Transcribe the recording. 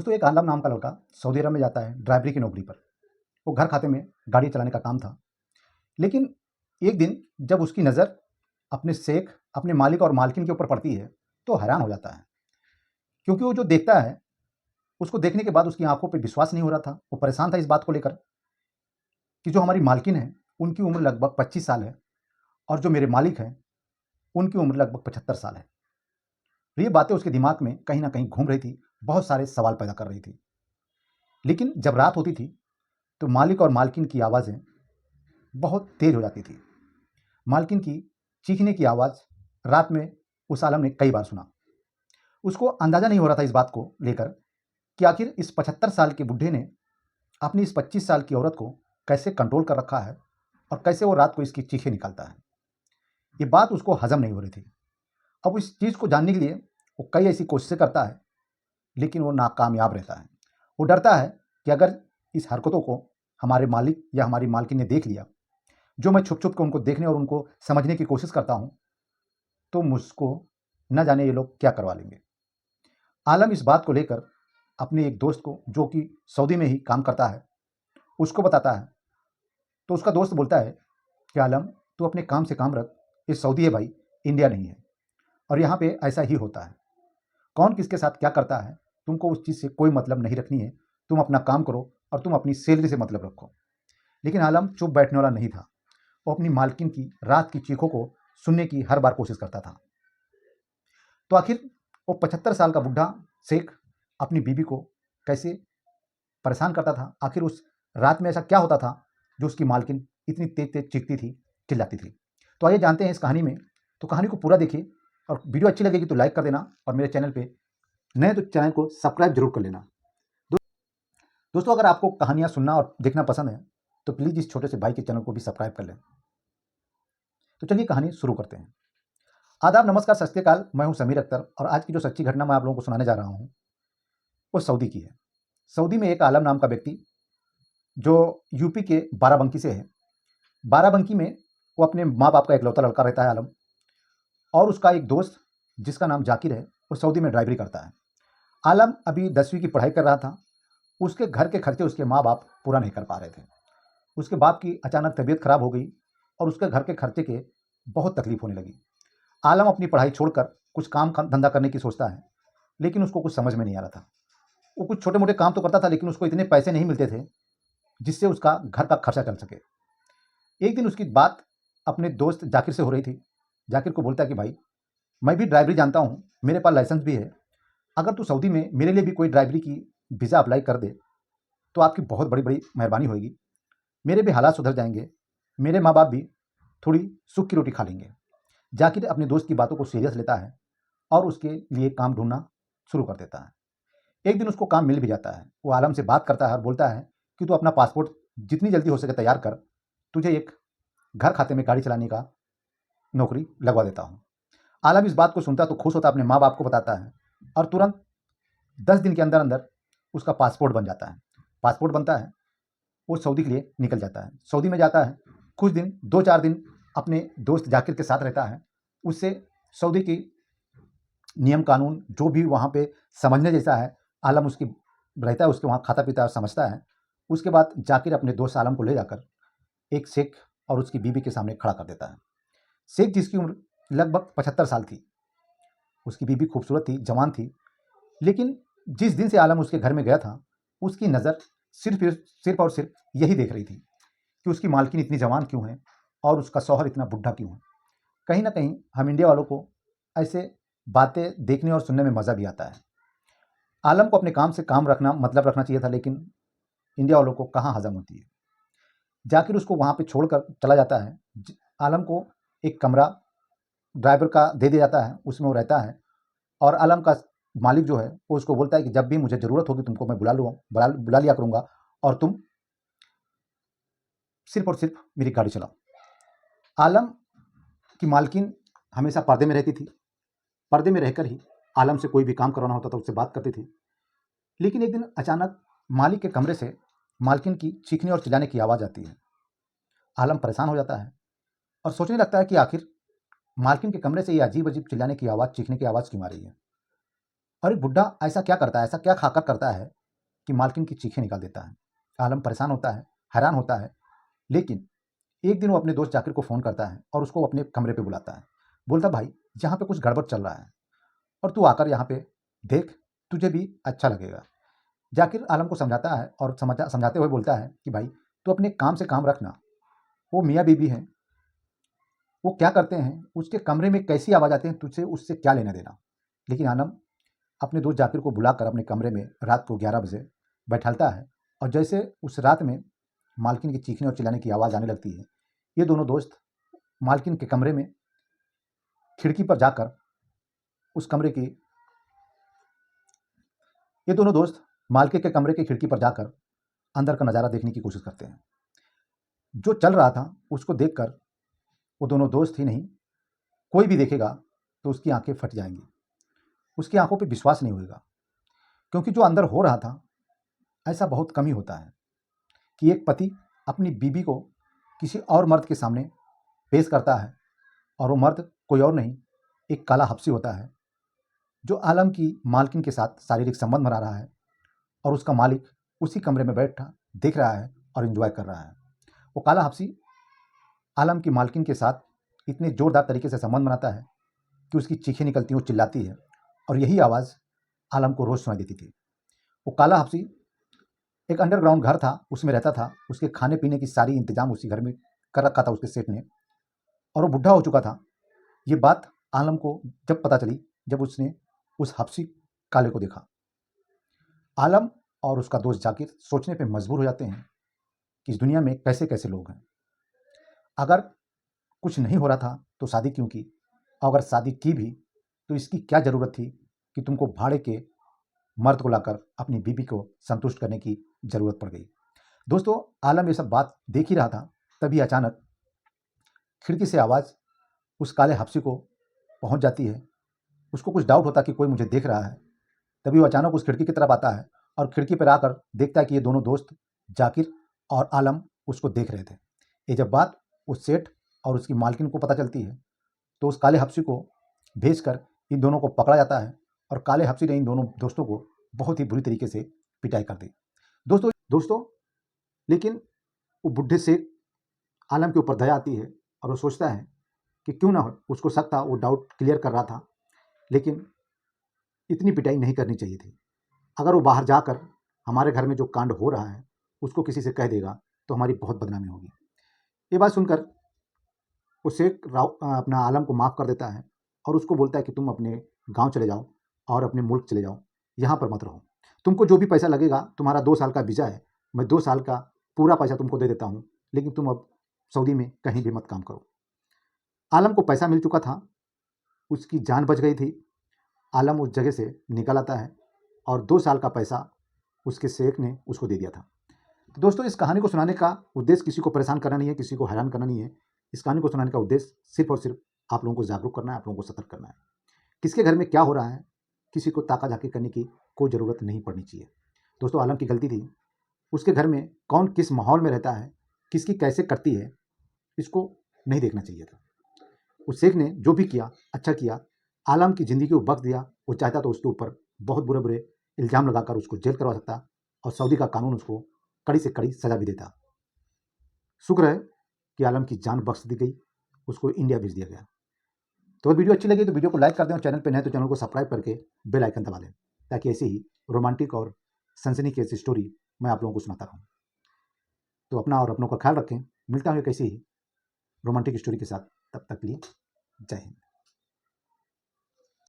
दोस्तों, एक आलम नाम का लड़का सऊदी अरब में जाता है ड्राइवरी की नौकरी पर। वो घर खाते में गाड़ी चलाने का काम था। लेकिन एक दिन जब उसकी नज़र अपने शेख, अपने मालिक और मालकिन के ऊपर पड़ती है, तो हैरान हो जाता है। क्योंकि वो जो देखता है, उसको देखने के बाद उसकी आंखों पे विश्वास नहीं हो रहा था। वो परेशान था इस बात को लेकर कि जो हमारी मालकिन है, उनकी उम्र लगभग 25 साल है, और जो मेरे मालिक हैं, उनकी उम्र लगभग 75 साल है। तो ये बातें उसके दिमाग में कहीं ना कहीं घूम रही थी, बहुत सारे सवाल पैदा कर रही थी। लेकिन जब रात होती थी, तो मालिक और मालकिन की आवाज़ें बहुत तेज हो जाती थी। मालकिन की चीखने की आवाज़ रात में उस आलम ने कई बार सुना। उसको अंदाज़ा नहीं हो रहा था इस बात को लेकर कि आखिर इस 75 साल के बुढ़े ने अपनी इस 25 साल की औरत को कैसे कंट्रोल कर रखा है, और कैसे वो रात को इसकी चीखें निकालता है। ये बात उसको हजम नहीं हो रही थी। अब इस चीज़ को जानने के लिए वो कई ऐसी कोशिशें करता है, लेकिन वो नाकामयाब रहता है। वो डरता है कि अगर इस हरकतों को हमारे मालिक या हमारी मालकिन ने देख लिया, जो मैं छुप छुप के उनको देखने और उनको समझने की कोशिश करता हूँ, तो मुझको न जाने ये लोग क्या करवा लेंगे। आलम इस बात को लेकर अपने एक दोस्त को, जो कि सऊदी में ही काम करता है, उसको बताता है। तो उसका दोस्त बोलता है कि आलम, तू अपने काम से काम रख। ये सऊदी है भाई, इंडिया नहीं है, और यहाँ पे ऐसा ही होता है। कौन किसके साथ क्या करता है, तुमको उस चीज़ से कोई मतलब नहीं रखनी है। तुम अपना काम करो और तुम अपनी सैलरी से मतलब रखो। लेकिन आलम चुप बैठने वाला नहीं था। वो अपनी मालकिन की रात की चीखों को सुनने की हर बार कोशिश करता था। तो आखिर वो 75 साल का बुढ़ा शेख अपनी बीवी को कैसे परेशान करता था। आखिर उस रात में ऐसा क्या होता था जो उसकी मालकिन इतनी तेज तेज चीखती थी, चिल्लाती थी। तो आइए जानते हैं इस कहानी में। तो कहानी को पूरा देखिए, और वीडियो अच्छी लगेगी तो लाइक कर देना, और मेरे चैनल पे नए तो चैनल को सब्सक्राइब जरूर कर लेना। दोस्तों, अगर आपको कहानियाँ सुनना और देखना पसंद है, तो प्लीज़ इस छोटे से भाई के चैनल को भी सब्सक्राइब कर लें। तो चलिए कहानी शुरू करते हैं। आदाब, नमस्कार, सत श्री अकाल। मैं हूं समीर अख्तर, और आज की जो सच्ची घटना मैं आप लोगों को सुनाने जा रहा हूं, वो सऊदी की है। सऊदी में एक आलम नाम का व्यक्ति, जो यूपी के बाराबंकी से है। बाराबंकी में वो अपने माँ बाप का इकलौता लड़का रहता है आलम, और उसका एक दोस्त जिसका नाम जाकिर है, वो सऊदी में ड्राइवरी करता है। आलम अभी 10वीं की पढ़ाई कर रहा था। उसके घर के खर्चे उसके माँ बाप पूरा नहीं कर पा रहे थे। उसके बाप की अचानक तबीयत खराब हो गई, और उसके घर के खर्चे के बहुत तकलीफ होने लगी। आलम अपनी पढ़ाई छोड़कर कुछ काम धंधा करने की सोचता है, लेकिन उसको कुछ समझ में नहीं आ रहा था। वो कुछ छोटे मोटे काम तो करता था, लेकिन उसको इतने पैसे नहीं मिलते थे जिससे उसका घर का खर्चा चल सके। एक दिन उसकी बात अपने दोस्त जाकिर से हो रही थी। जाकिर को बोलता है कि भाई, मैं भी ड्राइवरी जानता हूँ, मेरे पास लाइसेंस भी है। अगर तू सऊदी में मेरे लिए भी कोई ड्राइवरी की वीज़ा अप्लाई कर दे, तो आपकी बहुत बड़ी बड़ी मेहरबानी होगी। मेरे भी हालात सुधर जाएंगे, मेरे माँ बाप भी थोड़ी सुख की रोटी खा लेंगे। जाकिर अपने दोस्त की बातों को सीरियस लेता है, और उसके लिए काम ढूंढना शुरू कर देता है। एक दिन उसको काम मिल भी जाता है। वो आलम से बात करता है और बोलता है कि तू अपना पासपोर्ट जितनी जल्दी हो सके तैयार कर, तुझे एक घर खाते में गाड़ी चलाने का नौकरी लगवा देता हूँ। आलम इस बात को सुनता तो खुश होता, अपने माँ बाप को बताता है, और तुरंत 10 दिन के अंदर अंदर उसका पासपोर्ट बन जाता है। पासपोर्ट बनता है, वो सऊदी के लिए निकल जाता है। सऊदी में जाता है, कुछ दिन, 2-4 दिन अपने दोस्त जाकिर के साथ रहता है। उससे सऊदी की नियम कानून जो भी वहाँ पे समझने जैसा है, आलम उसकी रहता है, उसके वहाँ खाता पीता है और समझता है। उसके बाद जाकिर अपने दोस्त आलम को ले जाकर एक शेख और उसकी बीवी के सामने खड़ा कर देता है। शेख, जिसकी उम्र लगभग 75 साल थी, उसकी बीवी खूबसूरत थी, जवान थी, लेकिन जिस दिन से आलम उसके घर में गया था, उसकी नज़र सिर्फ सिर्फ और सिर्फ यही देख रही थी कि उसकी मालकिन इतनी जवान क्यों है, और उसका शौहर इतना बुढ़ा क्यों है। कहीं ना कहीं हम इंडिया वालों को ऐसे बातें देखने और सुनने में मज़ा भी आता है। आलम को अपने काम से काम रखना मतलब रखना चाहिए था, लेकिन इंडिया वालों को कहाँ हजम होती है। जाकिर उसको वहाँ पे छोड़कर चला जाता है। आलम को एक कमरा ड्राइवर का दे दिया जाता है, उसमें वो रहता है। और आलम का मालिक जो है, वो उसको बोलता है कि जब भी मुझे ज़रूरत होगी तुमको मैं बुला लिया करूँगा, और तुम सिर्फ और सिर्फ मेरी गाड़ी चलाओ। आलम की मालकिन हमेशा पर्दे में रहती थी। पर्दे में रहकर ही आलम से कोई भी काम करवाना होता था, उससे बात करती थी। लेकिन एक दिन अचानक मालिक के कमरे से मालकिन की चीखने और चिल्लाने की आवाज़ आती है। आलम परेशान हो जाता है और सोचने लगता है कि आखिर मालकिन के कमरे से ये अजीब अजीब चिल्लाने की आवाज़, चीखने की आवाज़ क्यों आ रही है। और एक बुड्ढा ऐसा क्या करता है, ऐसा क्या खाकर करता है कि मालकिन की चीखें निकाल देता है। आलम परेशान होता है, हैरान होता है। लेकिन एक दिन वो अपने दोस्त जाकिर को फ़ोन करता है और उसको अपने कमरे पे बुलाता है। बोलता, भाई यहाँ पे कुछ गड़बड़ चल रहा है और तू आकर यहाँ पे देख, तुझे भी अच्छा लगेगा। जाकिर आलम को समझाता है और समझाते हुए बोलता है कि भाई तू अपने काम से काम रखना। वो मियाँ बीबी हैं, वो क्या करते हैं, उसके कमरे में कैसी आवाज़ आती है, तुझसे उससे क्या लेना देना। लेकिन आलम अपने दोस्त जाकिर को बुलाकर अपने कमरे में रात को 11 बजे बैठालता है और जैसे उस रात में मालकिन की चीखने और चिल्लाने की आवाज़ आने लगती है, ये दोनों दोस्त मालकिन के कमरे में खिड़की पर जाकर उस कमरे की ये दोनों दोस्त मालकिन के कमरे की खिड़की पर जाकर अंदर का नज़ारा देखने की कोशिश करते हैं। जो चल रहा था उसको देखकर वो दोनों दोस्त ही नहीं, कोई भी देखेगा तो उसकी आंखें फट जाएंगी, उसकी आंखों पे विश्वास नहीं होगा। क्योंकि जो अंदर हो रहा था ऐसा बहुत कम ही होता है कि एक पति अपनी बीबी को किसी और मर्द के सामने पेश करता है और वो मर्द कोई और नहीं, एक काला हबशी होता है जो आलम की मालकिन के साथ शारीरिक संबंध बना रहा है और उसका मालिक उसी कमरे में बैठा देख रहा है और एंजॉय कर रहा है। वो काला हबशी आलम की मालकिन के साथ इतने जोरदार तरीके से संबंध बनाता है कि उसकी चीखें निकलती हैं, वो चिल्लाती है और यही आवाज़ आलम को रोज़ सुनाई देती थी। वो काला हबशी एक अंडरग्राउंड घर था, उसमें रहता था। उसके खाने पीने की सारी इंतजाम उसी घर में कर रखा था उसके सेठ ने, और वो बुढ़ा हो चुका था। ये बात आलम को जब पता चली, जब उसने उस हबशी काले को देखा। आलम और उसका दोस्त जाकिर सोचने पे मजबूर हो जाते हैं कि इस दुनिया में कैसे कैसे लोग हैं। अगर कुछ नहीं हो रहा था तो शादी क्यों की, और अगर शादी की भी तो इसकी क्या ज़रूरत थी कि तुमको भाड़े के मर्द को लाकर अपनी बीबी को संतुष्ट करने की ज़रूरत पड़ गई। दोस्तों, आलम ये सब बात देख ही रहा था, तभी अचानक खिड़की से आवाज़ उस काले हबशी को पहुंच जाती है। उसको कुछ डाउट होता कि कोई मुझे देख रहा है। तभी वो अचानक उस खिड़की की तरफ आता है और खिड़की पर आकर देखता है कि ये दोनों दोस्त जाकिर और आलम उसको देख रहे थे। ये जब बात उस सेठ और उसकी मालकिन को पता चलती है तो उस काले हबशी को भेजकर इन दोनों को पकड़ा जाता है और काले हबशी ने इन दोनों दोस्तों को बहुत ही बुरी तरीके से पिटाई कर दी। दोस्तों दोस्तों लेकिन वो बुढ़े से आलम के ऊपर दया आती है और वो सोचता है कि क्यों ना हो, उसको शक था, वो डाउट क्लियर कर रहा था, लेकिन इतनी पिटाई नहीं करनी चाहिए थी। अगर वो बाहर जाकर हमारे घर में जो कांड हो रहा है उसको किसी से कह देगा तो हमारी बहुत बदनामी होगी। ये बात सुनकर वो शेख अपना आलम को माफ़ कर देता है और उसको बोलता है कि तुम अपने गांव चले जाओ और अपने मुल्क चले जाओ, यहाँ पर मत रहो। तुमको जो भी पैसा लगेगा, तुम्हारा 2 साल का वीज़ा है, मैं 2 साल का पूरा पैसा तुमको दे देता हूँ, लेकिन तुम अब सऊदी में कहीं भी मत काम करो। आलम को पैसा मिल चुका था, उसकी जान बच गई थी। आलम उस जगह से निकल आता है और 2 साल का पैसा उसके शेख ने उसको दे दिया था। तो दोस्तों, इस कहानी को सुनाने का उद्देश्य किसी को परेशान करना नहीं है, किसी को हैरान करना नहीं है। इस कहानी को सुनाने का उद्देश्य सिर्फ और सिर्फ आप लोगों को जागरूक करना है, आप लोगों को सतर्क करना है। किसके घर में क्या हो रहा है किसी को ताका झाकी करने की कोई ज़रूरत नहीं पड़नी चाहिए। दोस्तों, आलम की गलती थी, उसके घर में कौन किस माहौल में रहता है, किसकी कैसे करती है, इसको नहीं देखना चाहिए था। उस शेख ने जो भी किया अच्छा किया, आलम की ज़िंदगी को बख्श दिया। वो चाहता तो उसके ऊपर बहुत बुरे बुरे इल्ज़ाम लगाकर उसको जेल करवा सकता और सऊदी का कानून उसको कड़ी से कड़ी सज़ा भी देता। शुक्र है कि आलम की जान बख्श दी गई, उसको इंडिया भेज दिया गया। तो अगर वीडियो अच्छी लगी तो वीडियो को लाइक कर दें और चैनल पर नए तो चैनल को सब्सक्राइब करके बेल आइकन दबा लें, ताकि ऐसे ही रोमांटिक और सनसनीखेज स्टोरी मैं आप लोगों को सुनाता रहूँ। तो अपना और अपनों का ख्याल रखें। मिलता हूँ एक ऐसी ही रोमांटिक स्टोरी के साथ, तब तक के लिए जय हिंद।